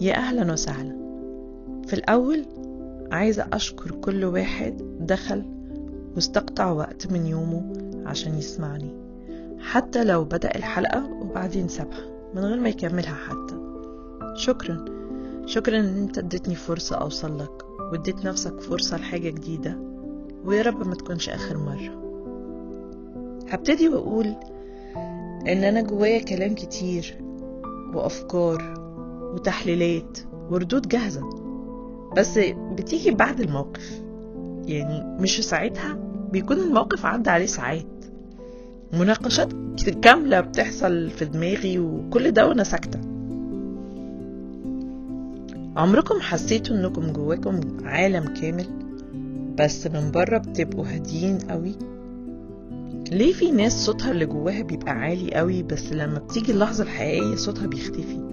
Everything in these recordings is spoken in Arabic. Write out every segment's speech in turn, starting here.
يا أهلا وسهلا. في الأول عايزة أشكر كل واحد دخل واستقطع وقت من يومه عشان يسمعني، حتى لو بدأ الحلقة وبعدين سابها من غير ما يكملها حتى. شكرا ان انت اديتني فرصة اوصل لك، واديت نفسك فرصة لحاجة جديدة، ويا رب ما تكونش آخر مرة. هبتدي وأقول إن أنا جوايا كلام كتير وأفكار وتحليلات وردود جاهزة، بس بتيجي بعد الموقف، يعني مش ساعتها، بيكون الموقف عدى عليه ساعات، مناقشات كاملة بتحصل في دماغي، وكل ده وأنا ساكتة. عمركم حسيتوا إنكم جواكم عالم كامل بس من بره بتبقوا هاديين قوي؟ ليه في ناس صوتها اللي جواها بيبقى عالي قوي بس لما بتيجي اللحظة الحقيقية صوتها بيختفي؟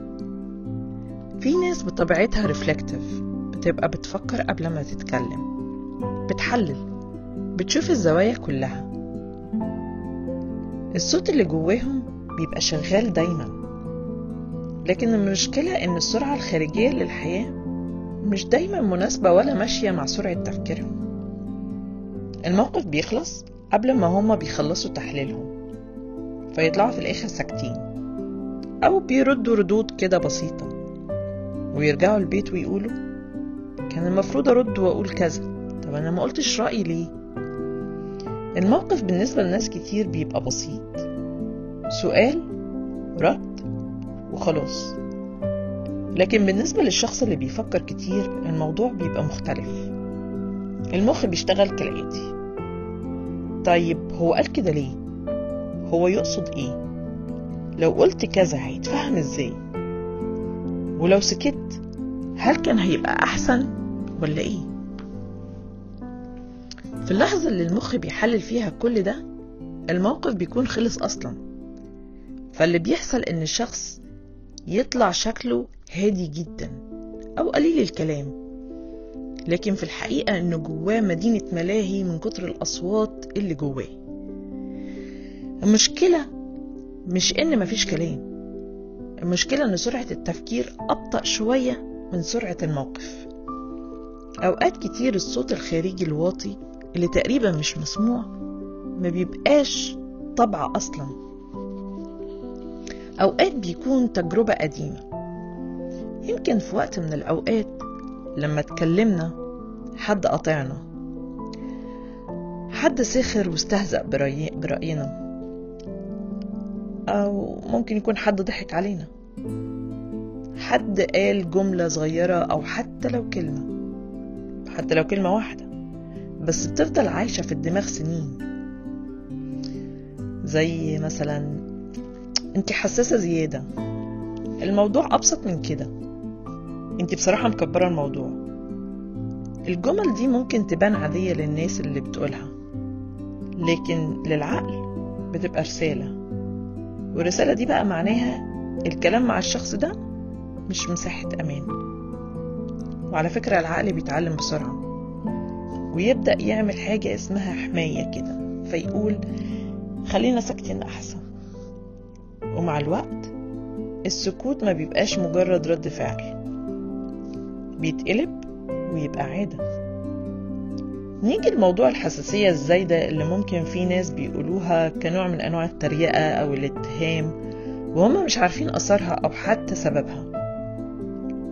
في ناس بطبيعتها ريفلكتيف، بتبقى بتفكر قبل ما تتكلم، بتحلل، بتشوف الزوايا كلها. الصوت اللي جواهم بيبقى شغال دايما، لكن المشكلة ان السرعة الخارجية للحياة مش دايما مناسبة ولا ماشية مع سرعة تفكيرهم. الموقف بيخلص قبل ما هما بيخلصوا تحليلهم، فيطلعوا في الاخر ساكتين او بيردوا ردود كده بسيطة، ويرجعوا البيت ويقولوا كان المفروض ارد واقول كذا، طب انا ما قلتش رأيي ليه؟ الموقف بالنسبة لناس كتير بيبقى بسيط، سؤال رد وخلاص، لكن بالنسبة للشخص اللي بيفكر كتير الموضوع بيبقى مختلف. المخ بيشتغل كالآتي: طيب هو قال كده ليه؟ هو يقصد ايه؟ لو قلت كذا هيتفهم ازاي؟ ولو سكت هل كان هيبقى احسن ولا ايه؟ في اللحظة اللي المخ بيحلل فيها كل ده الموقف بيكون خلص اصلا، فاللي بيحصل ان الشخص يطلع شكله هادي جدا او قليل الكلام، لكن في الحقيقة انه جواه مدينة ملاهي من كتر الاصوات اللي جواه. المشكلة مش ان مفيش كلام، المشكلة ان سرعة التفكير ابطأ شوية من سرعة الموقف. اوقات كتير الصوت الخارجي الواطي اللي تقريبا مش مسموع ما بيبقاش طبع اصلا، اوقات بيكون تجربة قديمة. يمكن في وقت من الاوقات لما اتكلمنا حد قاطعنا، حد سخر واستهزأ برأينا، او ممكن يكون حد ضحك علينا، حد قال جملة صغيرة او حتى لو كلمة واحدة بس بتفضل عايشة في الدماغ سنين. زي مثلا انت حساسة زيادة، الموضوع ابسط من كده، انت بصراحة مكبرة الموضوع. الجمل دي ممكن تبان عادية للناس اللي بتقولها، لكن للعقل بتبقى رسالة، والرسالة دي بقى معناها الكلام مع الشخص ده مش مساحة امان. وعلى فكرة العقل بيتعلم بسرعة ويبدأ يعمل حاجة اسمها حماية كده، فيقول خلينا ساكتين احسن. ومع الوقت السكوت ما بيبقاش مجرد رد فعل، بيتقلب ويبقى عادة. نيجي لموضوع الحساسية الزايدة اللي ممكن في ناس بيقولوها كنوع من انواع التريقة او الاتهام وهم مش عارفين اثرها او حتى سببها.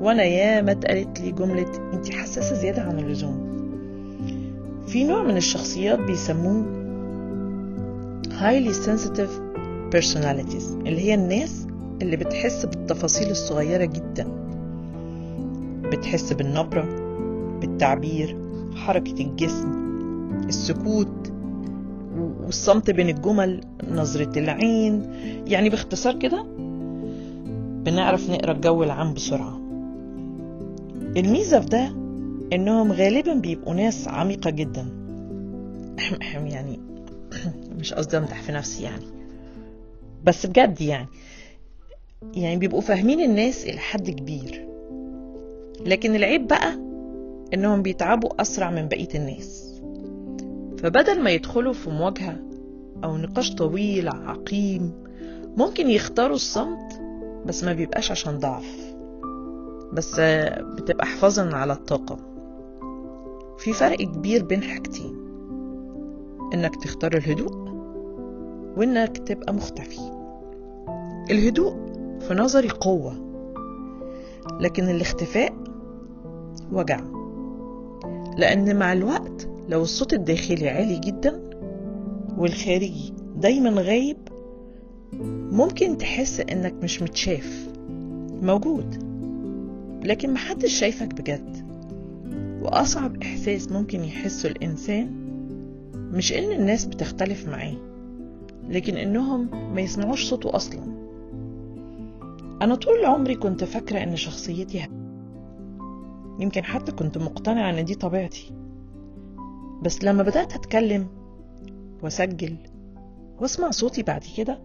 وانا ياما اتقالت لي جملة انتي حساسة زيادة عن اللزوم. في نوع من الشخصيات بيسموه highly sensitive personalities، اللي هي الناس اللي بتحس بالتفاصيل الصغيرة جدا، بتحس بالنبرة، بالتعبير، حركة الجسم، السكوت والصمت بين الجمل، نظرة العين. يعني باختصار كده بنعرف نقرأ الجو العام بسرعة. الميزة في ده انهم غالبا بيبقوا ناس عميقة جدا. يعني مش قصدي امدح في نفسي يعني، بس بجد يعني بيبقوا فاهمين الناس إلى حد كبير، لكن العيب بقى انهم بيتعبوا اسرع من بقية الناس. فبدل ما يدخلوا في مواجهة او نقاش طويل عقيم ممكن يختاروا الصمت، بس ما بيبقاش عشان ضعف، بس بتبقى حفاظا على الطاقة. في فرق كبير بين حاجتين، انك تختار الهدوء وانك تبقى مختفي. الهدوء في نظري قوة، لكن الاختفاء وجع. لان مع الوقت لو الصوت الداخلي عالي جدا والخارجي دايما غايب، ممكن تحس انك مش متشاف، موجود لكن محدش شايفك بجد. واصعب احساس ممكن يحسه الانسان مش ان الناس بتختلف معاه، لكن انهم ما يسمعوش صوته اصلا. انا طول عمري كنت فاكرة ان شخصيتي يمكن حتى كنت مقتنعة ان دي طبيعتي، بس لما بدأت اتكلم واسجل واسمع صوتي بعد كده،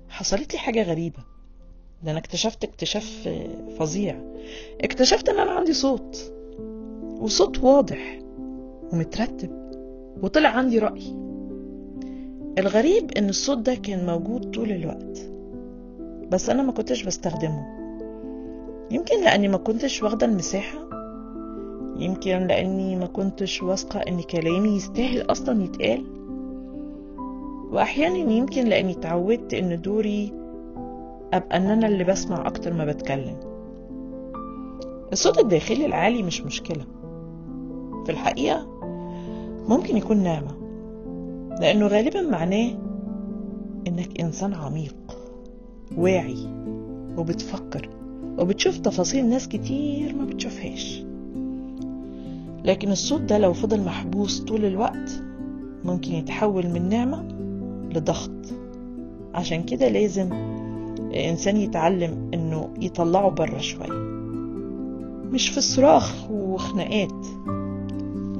حصلت لي حاجة غريبة. ده انا اكتشفت اكتشاف فظيع. اكتشفت ان انا عندي صوت، وصوت واضح ومترتب، وطلع عندي رأي. الغريب ان الصوت ده كان موجود طول الوقت، بس انا ما كنتش بستخدمه. يمكن لاني ما كنتش واخدة المساحة، يمكن لاني ما كنتش واثقة ان كلامي يستاهل اصلا يتقال، واحيانا يمكن لاني اتعودت ان دوري ابقى ان انا اللي بسمع اكتر ما بتكلم. الصوت الداخلي العالي مش مشكلة، في الحقيقة ممكن يكون نعمة، لانه غالبا معناه انك انسان عميق واعي وبتفكر وبتشوف تفاصيل ناس كتير ما بتشوفهاش. لكن الصوت ده لو فضل محبوس طول الوقت ممكن يتحول من نعمة لضغط. عشان كده لازم الإنسان يتعلم إنه يطلعه برا شوية، مش في صراخ وخناقات،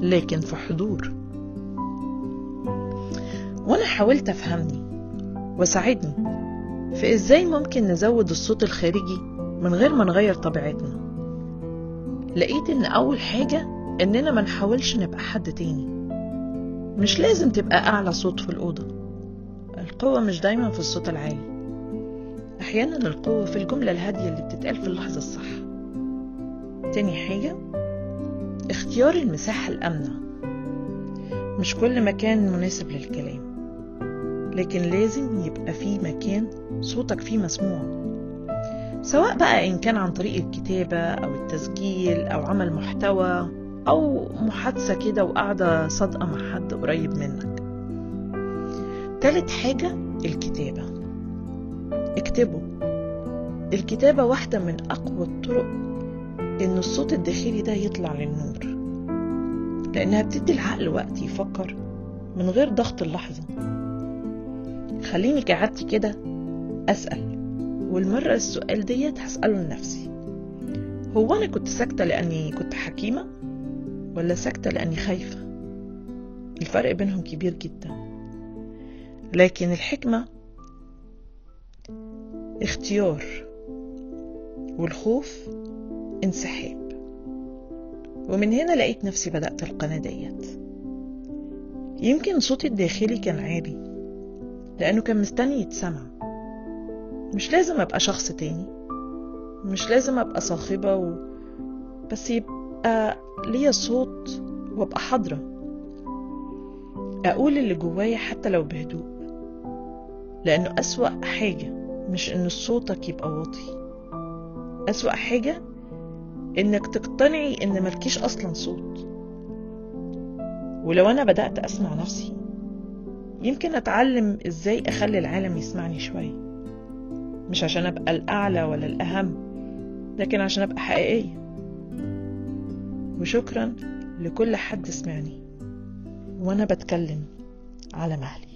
لكن في حضور. وأنا حاولت أفهمني وساعدني في إزاي ممكن نزود الصوت الخارجي من غير ما نغير طبيعتنا. لقيت إن أول حاجة إننا ما نحاولش نبقى حد تاني. مش لازم تبقى أعلى صوت في الأوضة، القوة مش دايما في الصوت العالي، أحيانا القوة في الجملة الهادية اللي بتتقال في اللحظة الصح. تاني حاجة، اختيار المساحة الآمنة. مش كل مكان مناسب للكلام، لكن لازم يبقى فيه مكان صوتك فيه مسموع، سواء بقى إن كان عن طريق الكتابة أو التسجيل أو عمل محتوى أو محادثة كده وقاعدة صادقة مع حد قريب منك. تالت حاجة، الكتابة. اكتبوا. الكتابة واحدة من أقوى الطرق إن الصوت الداخلي ده يطلع للنور، لأنها بتدي العقل وقت يفكر من غير ضغط اللحظة. خليني كعادتي كده أسأل، والمرة السؤال ديت هسأله لنفسي: هو أنا كنت ساكتة لأني كنت حكيمة، ولا ساكتة لأني خايفة؟ الفرق بينهم كبير جدا، لكن الحكمة اختيار، والخوف انسحاب. ومن هنا لقيت نفسي بدأت القناة ديت. يمكن صوتي الداخلي كان عالي لأنه كان مستني يتسمع. مش لازم أبقى شخص تاني، مش لازم أبقى صاخبة بس يبقى ليا صوت وأبقى حاضرة أقول اللي جوايا حتى لو بهدوء. لأنه أسوأ حاجة مش إن صوتك يبقى واطي، أسوأ حاجة إنك تقتنعي إن ملكيش أصلا صوت. ولو أنا بدأت أسمع نفسي، يمكن أتعلم إزاي أخلي العالم يسمعني شوية، مش عشان أبقى الأعلى ولا الأهم، لكن عشان أبقى حقيقية. وشكرا لكل حد سمعني وأنا بتكلم على مهلي.